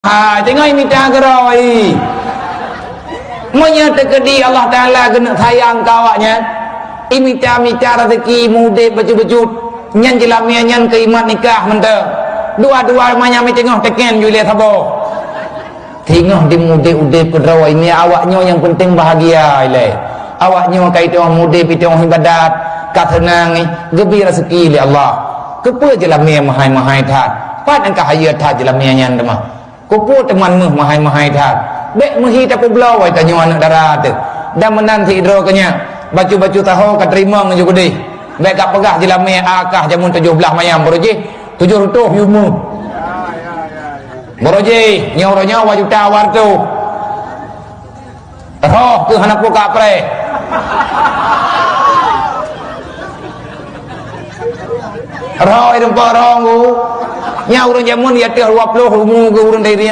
tengok minta geroi menyertai Allah Ta'ala kena sayang kawaknya imita rezeki muda baju-baju nyan jelamian nyan keimat nikah mentah dua-dua manya mi tengok teken julia sabo tengok di muda udah kedua ini awaknya yang penting bahagia ilai awaknya kait orang muda piti orang ibadat kat senang gebi rezeki li Allah kepa jelamian mahai-mahai tat pat angka hayat tat jelamian nyan demah kupu teman meh mahai-mahai tat bek mehi tak belau ai tanya anak darah tu dan menanti hidro kenya baju-baju tahu ka terima ngan juga deh bek tak pegah jelame akah jamun 17 mayam boroje 7 rutuh yumu boroje nyauranya wajuta wartu roh ke hanak buka pre roh irem porong nyaurun jamun ya 20 rumu ke urun dari